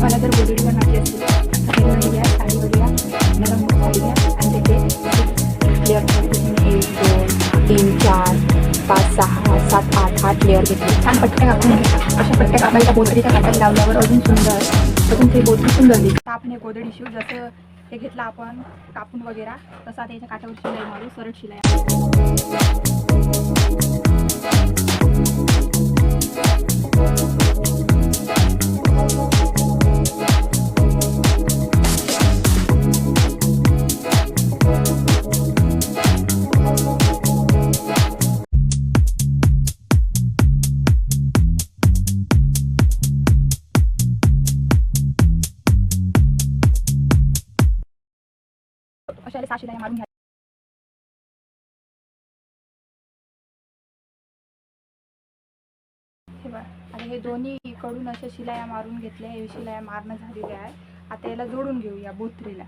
मला जर गोधडी बनवायची असेल तर साडी घ्या, साडीवर या, नरम साडी घ्या आणि त्याचे लेअर पद्धतीने 1 2 3 4 5 6 7 8 8 लेअर घेतले. छान पट्ट्या कापून घ्या. अशा पट्ट्या कापायच्या गोधडीच्या कापायला लावल्यावर अजून ते गोधडी सुंदर दिसते. आता आपण हे गोधडी शिवू. जसं हे घेतलं आपण कापून वगैरे, तसं आता याच्या काठावर शिलाई मारू. सरळ शिलाई. अशा 6 शिलाई मारून घ्या. हे बघा, आता हे दोन्ही कडून अशा शिलाया मारून घेतल्या. हे शिलाया मारणं झालेल्या आहे. आता याला जोडून घेऊया बोथरीला.